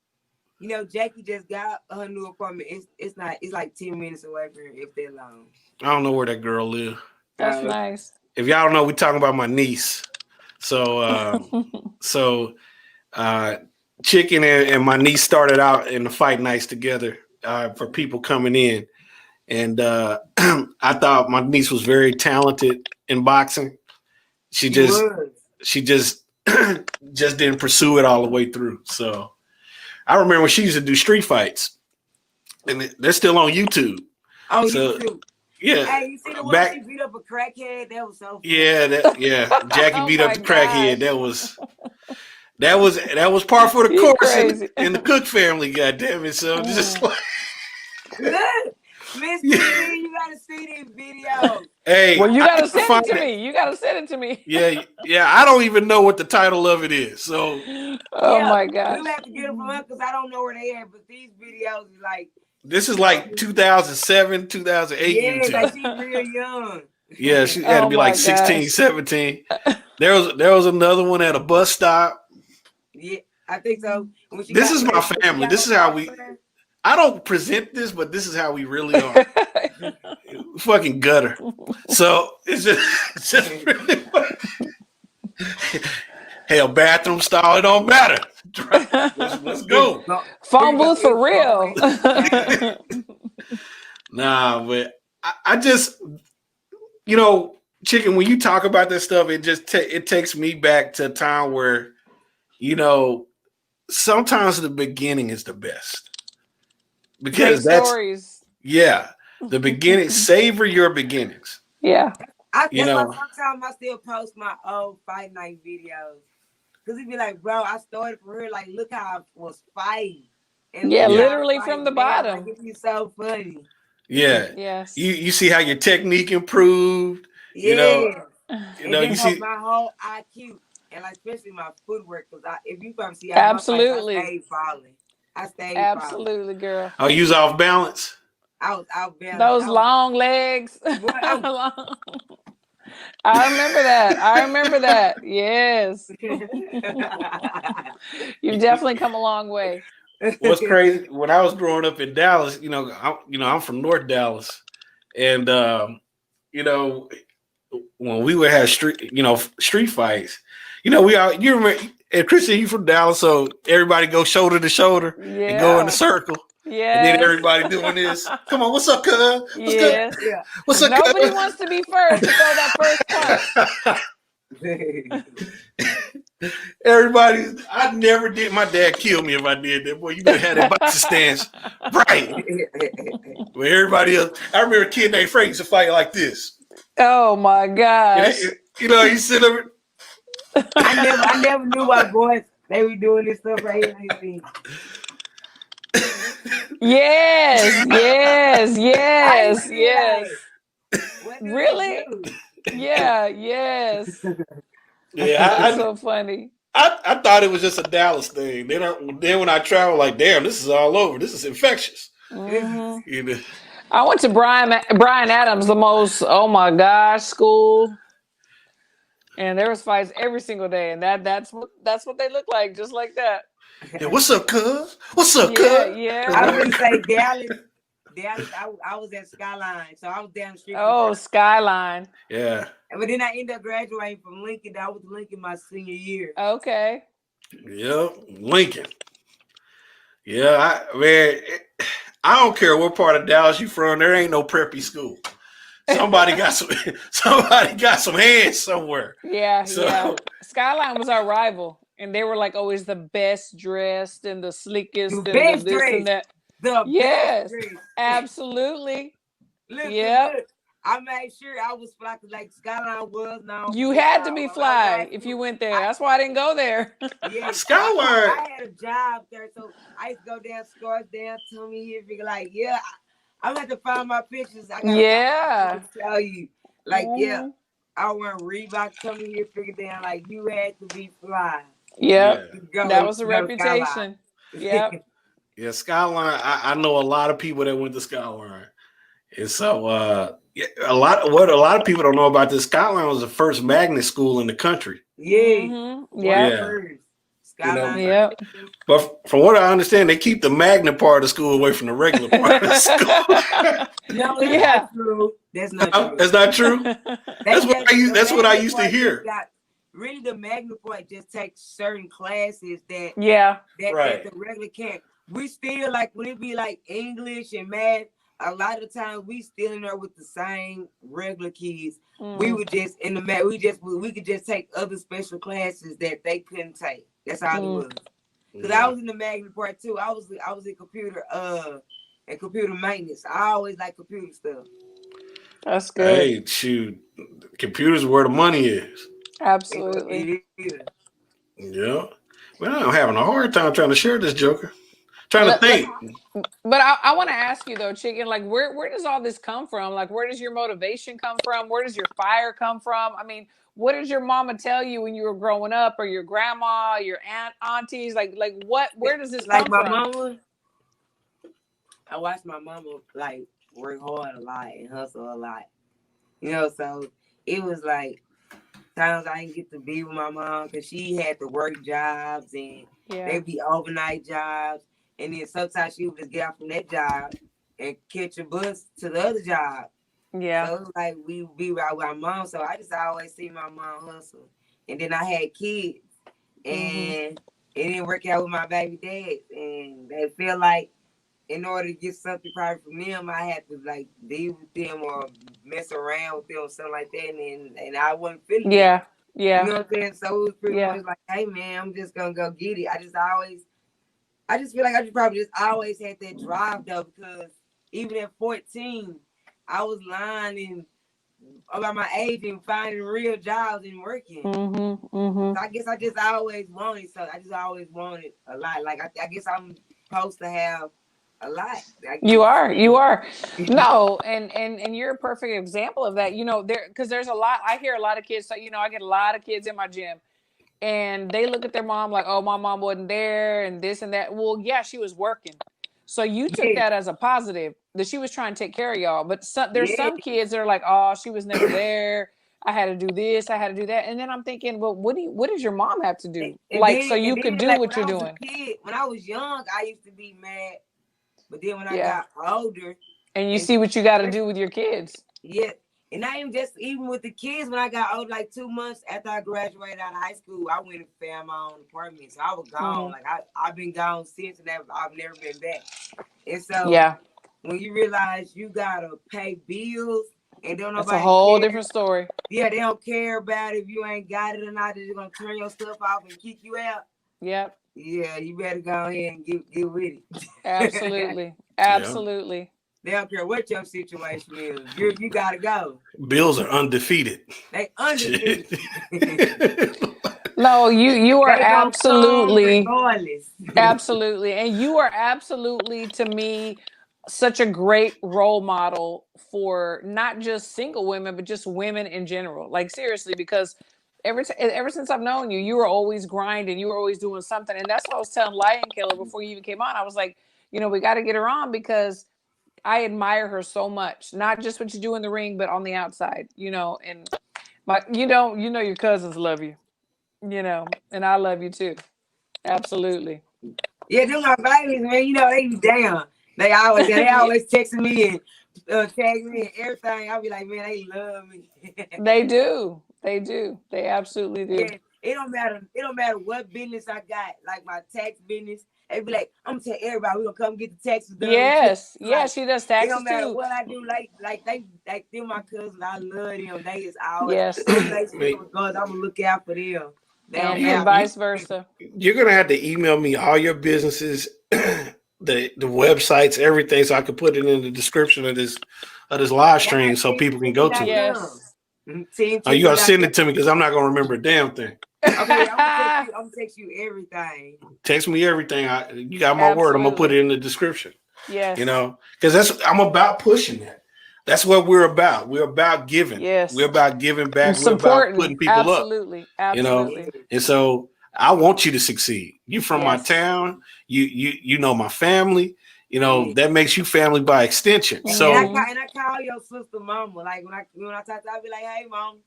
You know, Jackie just got her new apartment. It's like 10 minutes away from her if they're long. I don't know where that girl lives. That's nice. If y'all don't know, we're talking about my niece. So, Chicken and my niece started out in the fight nights together for people coming in. And I thought my niece was very talented in boxing. She just didn't pursue it all the way through. So I remember when she used to do street fights, and they're still on YouTube. Oh, YouTube. Yeah. Hey, you see the one she beat up a crackhead? That was so funny. Jackie beat up the crackhead. That was part for the You're course crazy. in the Cook family, goddamn it. So just like Miss TV, you gotta see these videos. Hey, well, you gotta send it to me. You gotta send it to me. Yeah. I don't even know what the title of it is. So, my gosh, we'll have to get them from her because I don't know where they at. But these videos is like this is like 2007, 2008. Yeah, YouTube. like she's real young. Yeah, she had to be like 16, 17. There was another one at a bus stop. Yeah, I think so. This is my family. This is how we. I don't present this, but this is how we really are. Fucking gutter. So it's just really. Hell, bathroom stall. It don't matter. Let's go. Phone booth for real. Nah, but I just, Chicken. When you talk about this stuff, it just it takes me back to a time where, sometimes the beginning is the best. Because great stories. The beginning. Savor your beginnings. Yeah. Sometimes I still post my old fight night videos. Cause it'd be like, bro, I started for her. Like, look how I was fighting. And literally from the bottom. Like, it'd be so funny. Yeah. Yes. You see how your technique improved. Yeah. You see my whole IQ. and like especially my footwork, because if you probably see how my fights, I Absolutely. stayed falling. I stayed falling. Absolutely, girl. Oh, you was off balance. I was out balanced. Those I was, long legs. boy, I remember that. I remember that. Yes. You've definitely come a long way. What's crazy? When I was growing up in Dallas, I'm from North Dallas, and you know, when we would have street fights, you remember. And Christian, you from Dallas, so everybody go shoulder to shoulder and go in a Yeah. circle. Yes. And then everybody doing this. Come on, what's up, cuz? What's Yes. good? Yeah. What's up, Nobody cuz? wants to be first to throw that first punch. Everybody, I never did. My dad killed me if I did that. Boy, you better have that boxing stance right. But everybody else, I remember a kid named Frank used to fight like this. Oh my gosh. You sit up. I never knew why boys they were doing this stuff right here. Yes, yes, yes, I yes. What do they Really? do? Yeah, yes. Yeah, That's so funny. I thought it was just a Dallas thing. Then when I travel, like, damn, this is all over. This is infectious. Mhm. You know? I went to Brian Adams, the most, oh my gosh, school. And there was fights every single day. And that's what they look like, just like that. Yeah, what's up, cuz? What's up, Yeah, cuz? yeah. I was gonna say Dallas. I was at Skyline, so I was down the street. Oh, Skyline. Yeah. But then I ended up graduating from Lincoln. I was Lincoln my senior year. Okay. Yep. Lincoln. Yeah, I don't care what part of Dallas you from. There ain't no preppy school. Somebody got some hands somewhere. Yeah, So- yeah. Skyline was our rival, and they were like always the best dressed and the slickest The and the best this dressed. and that. The Yes. best dressed. Absolutely. Listen, Yep. look, I made sure I was fly like Skyline was now. You had to be fly if you went there. That's why I didn't go there. Yeah, Skyline. I had a job there, so I used to go down Scarsdale, Tommy here, figure like, yeah, I'm gonna have to find my pictures. I gotta Yeah. tell you, like, yeah, Mhm. I went Reebok, Tommy here, figure down, like, you had to be fly. Yep. Yeah. That was the Go Skyline. reputation. Yep. Yeah, Skyline. I know a lot of people that went to Skyline, and so a lot of people don't know about this. Skyline was the first magnet school in the country. Yeah. Mhm. Yeah. Yep. First. Skyline. Yep. But from what I understand, they keep the magnet part of school away from the regular part of the school. No, that's Yeah. not true. That's not true. That's not true. That's what I used to hear. Really, the magnet part just takes certain classes that Yeah. Right. the regular can't. We still like when it be like English and math. A lot of the time we still in there with the same regular kids. We Mm. would just in the math. We could just take other special classes that they couldn't take. That's all it was. Because I was in the magnet part too. I was in computer and computer maintenance. I always like computer stuff. That's good. Hey, shoot, computers where the money is. Absolutely. It is. Yeah. Well, I'm having a hard time trying to share this Joker. Trying to think. But I want to ask you though, Chicken, like where does all this come from? Like where does your motivation come from? Where does your fire come from? I mean, what did your mama tell you when you were growing up, or your grandma, your aunties? Like where does this Like come my from? mama, I watched my mama like work hard a lot and hustle a lot. You know, so it was like times I didn't get to be with my mom because she had to work jobs and Yeah. they'd be overnight jobs. And then sometimes she would just get out from that job and catch a bus to the other job. Yeah. So it was like we would be right with our mom. So I just always see my mom hustle. And then I had kids and it didn't work out with my baby dad. And they feel like in order to get something probably from them, I had to like be with them or mess around with them or something like that. And I wasn't feeling it. Yeah. Yeah. You know what I'm saying? So it was pretty Yeah. much like, hey man, I'm just gonna go get it. I just feel like I just probably just always had that drive though, because even at 14, I was lying about my age and finding real jobs and working. So I guess I just always wanted. So I just always wanted a lot. Like I guess I'm supposed to have a lot. You are. No, and you're a perfect example of that. You know, because there's a lot. I hear a lot of kids. So I get a lot of kids in my gym, and they look at their mom like, oh, my mom wasn't there and this and that. Well, yeah, she was working. So you took Yeah, that as a positive that she was trying to take care of y'all. But there's yeah. some kids that are like, oh, she was never there. I had to do this, I had to do that. And then I'm thinking, well, what does your mom have to do? And Like, then, so and you then, could do like what when you're I was doing. a kid, when I was young, I used to be mad. But then when I Yeah. got older, And you and see what you got to do with your kids. yeah, and not even with the kids. When I got old, like 2 months after I graduated out of high school, I went and found my own apartment. So I was gone. Mhm. Like I've been gone since, and I've never been back. And so Yeah. when you realize you gotta pay bills and don't That's a nobody whole care, different story. yeah, they don't care about if you ain't got it or not. They're just gonna turn your stuff off and kick you out. Yep. Yeah, you better go ahead and get with it. Absolutely. Yeah. Absolutely. They don't care what your situation is. You gotta go. Bills are undefeated. They undefeated. No, you are They gonna come absolutely, regardless. absolutely, and you are absolutely, to me, such a great role model for not just single women, but just women in general. Like seriously, because ever since I've known you, you were always grinding, you were always doing something, and that's what I was telling Lion Killer before you even came on. I was like, we got to get her on because I admire her so much, not just what you do in the ring, but on the outside, and your cousins love you, and I love you too. Absolutely. Yeah, them my babies, man. They be down. They always texting me and tagging me and everything. I'll be like, man, they love me. They do. They do. They absolutely do. Yeah, it don't matter. It don't matter what business I got, like my tax business. They be like, I'm gonna tell everybody we're gonna come get the taxes done. Yes. Yeah, Like, she does it taxes don't matter too. what I do. Like them my cousins. I love them. They is always Yes. because I'm gonna look out for them. And vice versa. You're gonna have to email me all your businesses, the websites, everything, so I can put it in the description of this live stream so people can go to it. Yes. Oh, you gotta send it to me because I'm not gonna remember a damn thing. Okay, I'm gonna text you everything. Text me everything. You got my word. I'm gonna put it in the description. Yes. Because I'm about pushing that. That's what we're about. We're about giving. Yes. We're about giving back. We're about putting people Absolutely. up. Absolutely. And so I want you to succeed. You from my town. You know my family. That makes you family by extension. And So I call your sister mama. Like when I talk to her, I be like, hey mom.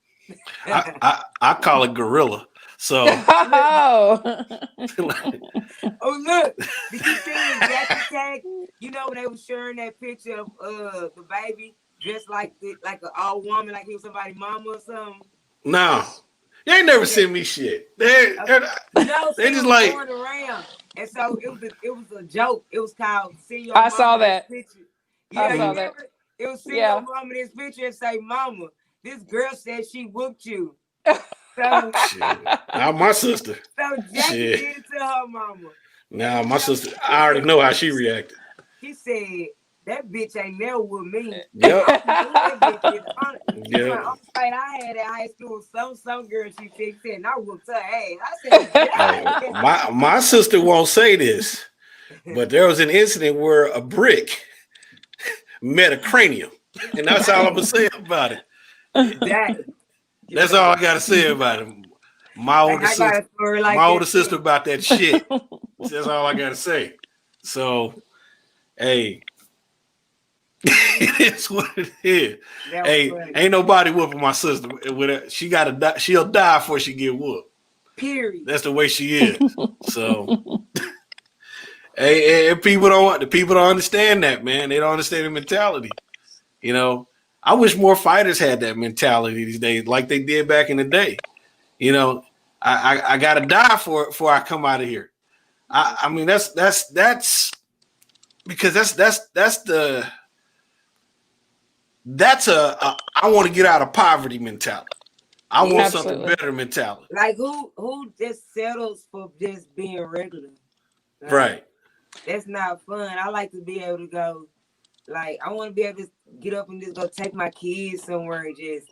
I call it gorilla. So Oh, oh look, did you see his Jackie tag? When they was sharing that picture of the baby dressed like an old woman, like he was somebody's mama or something. No, they ain't never sent me shit. They just like going around, and so it was a joke. It was called "See Your I Mama saw that. Picture." Yeah, I saw that. It was "See Your Mama this picture" and say, "Mama, this girl said she whooped you." So, not my sister. So Jackie did it to her mama. Nah, my sister. I already know how she reacted. She said, "That bitch ain't never with me." Yep. Yeah. I had at high school some girl she said, and I whooped her ass. I said, my sister won't say this, but there was an incident where a brick met a cranium, and that's all I'm gonna say about it. That's all I gotta say about it. My older sister about that shit. That's all I gotta say. So, hey, it's what it is. Hey, funny. Ain't nobody whooping my sister. She gotta die. She'll die before she get whooped. Period. That's the way she is. So, hey, people don't understand that, man. They don't understand the mentality. I wish more fighters had that mentality these days, like they did back in the day. I gotta die before I come out of here. I mean that's because that's a I want to get out of poverty mentality. I want something better mentality. Like who just settles for just being regular? Like, right. That's not fun. I like to be able to go. Like I want to be able to get up and just go take my kids somewhere and just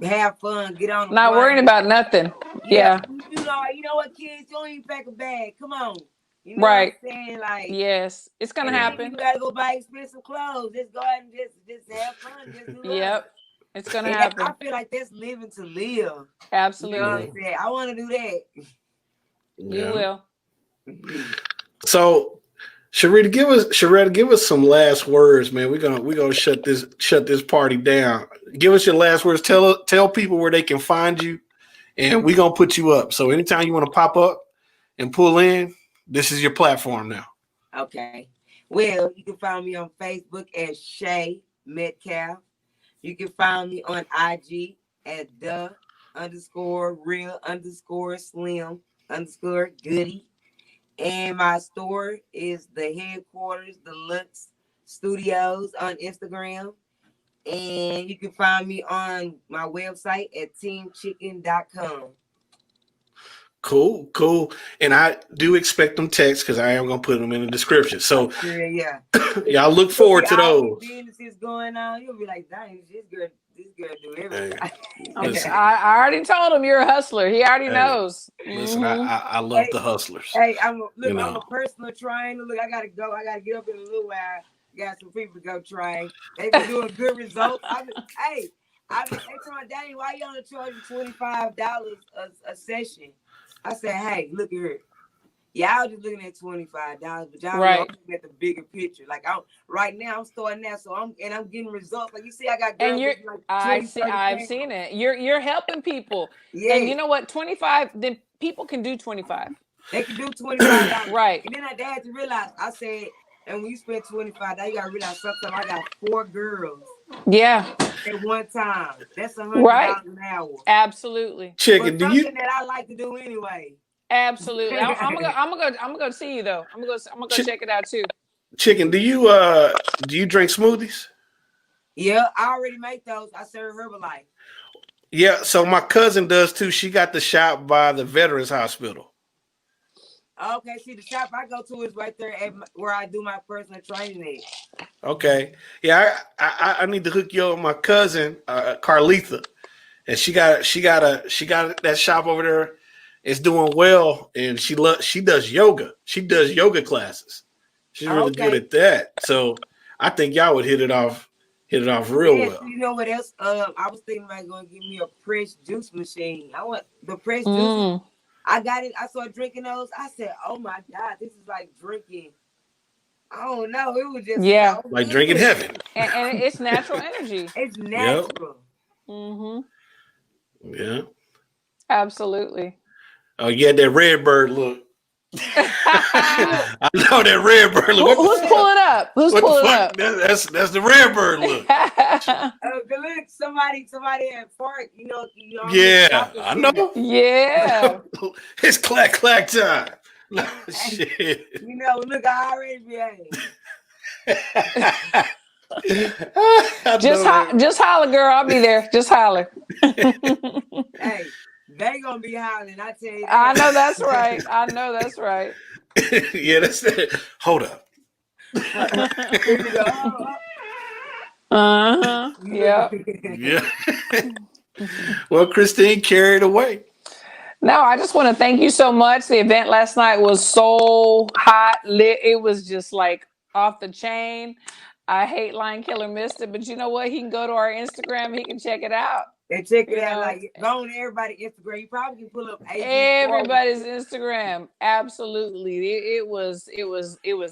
have fun, get on. Not worrying about nothing. Yeah. You know what, kids? Don't even pack a bag. Come on. You know what I'm saying? Like, yes, it's gonna happen. You gotta go buy expensive clothes. Just go out and just have fun. Just do Yep. It's gonna And happen. I feel like that's living to live. You know what Absolutely. I'm saying? I want to do that. You will. So, Sharetta, give us some last words, man. We're gonna shut this party down. Give us your last words. Tell people where they can find you, and we're gonna put you up. So anytime you want to pop up and pull in, this is your platform now. Okay. Well, you can find me on Facebook as Shay Metcalf. You can find me on IG at the_real_slim_goody. And my store is the Headquarters Deluxe Studios on Instagram. And you can find me on my website at teamchicken.com. Cool. And I do expect them texts because I am gonna put them in the description. So Yeah. y'all look forward to those. Businesses going on, you'll be like, dang, this girl do everything. Listen. I already told him you're a hustler. He already Hey, knows. Listen, Mhm. I love the hustlers. Hey, I'm You know. a personal trainer. Look, I gotta go. I gotta get up in a little while. Got some people to go train. They've been doing good results. They told me, Danny, why you only charging $25 a session? I said, hey, look here. Y'all just looking at $25, but y'all Right. looking at the bigger picture. Like right now, I'm starting now, so I'm getting results. Like you see, I got And girls you're, with like 20, I've 30 seen it. You're helping people. Yeah, And you know what? 25, then people can do 25. they can do $25. Right. And then I had to realize, I said, and when you spend $25, you gotta realize something. I got 4 girls Yeah. at one time. That's $100 Right. an hour. Absolutely. Chicken, But do you something that I like to do anyway. Absolutely. I'm gonna go see you though. I'm gonna go check it out too. Chicken, do you drink smoothies? Yeah, I already make those. I serve Herbalife. Yeah, so my cousin does too. She got the shop by the Veterans Hospital. Okay, see the shop I go to is right there at where I do my personal training at. Okay. Yeah, I need to hook you up with my cousin, Carletha. And she got that shop over there. It's doing well, and she does yoga. She does yoga classes. She's really good at that. So I think y'all would hit it off real well. You know what else? I was thinking about going to give me a pressed juice machine. I want the pressed juice. I got it. I started drinking those. I said, "Oh my God, this is like drinking." I don't know. It was just so like good. drinking heaven. And it's natural energy. It's natural. Yeah. Absolutely. Oh, you had that Redbird look. I know that Redbird look. Who's pulling up? Who's pulling up? That's the Redbird look. Look, somebody had fart. Yeah, I know. Yeah. It's clack time. No, shit. Look, I already behaved. Just holler, girl. I'll be there. Just holler. Hey, they gonna be hollering. I tell you. I know that's right. Yeah, that's it. Hold up. Yeah. Yeah. Well, Christine, carried away. No, I just want to thank you so much. The event last night was so hot, lit. It was just like off the chain. I hate Lion Killer missed it, but you know what? He can go to our Instagram. He can check it out. And check it out. Like, go on everybody's Instagram. You probably can pull up everybody's Instagram. Absolutely. It was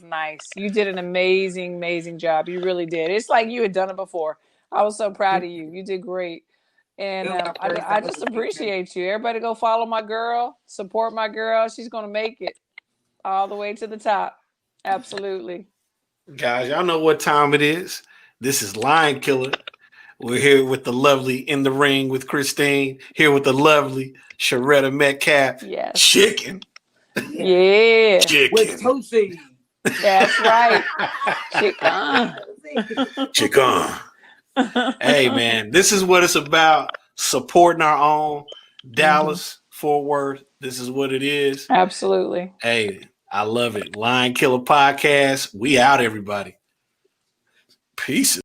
nice. You did an amazing job. You really did. It's like you had done it before. I was so proud of you. You did great. And I just appreciate you. Everybody go follow my girl, support my girl. She's going to make it all the way to the top. Absolutely. Guys, y'all know what time it is. This is Lion Killer. We're here with the lovely In the Ring with Christine. Here with the lovely Sharetta Metcalf. Yes. Chicken. Yeah. Chicken. With Tootsie. That's right. Chicken. Chicken. Hey, man, this is what it's about. Supporting our own Dallas, Fort Worth. This is what it is. Absolutely. Hey, I love it. Lion Killer Podcast. We out, everybody. Peace.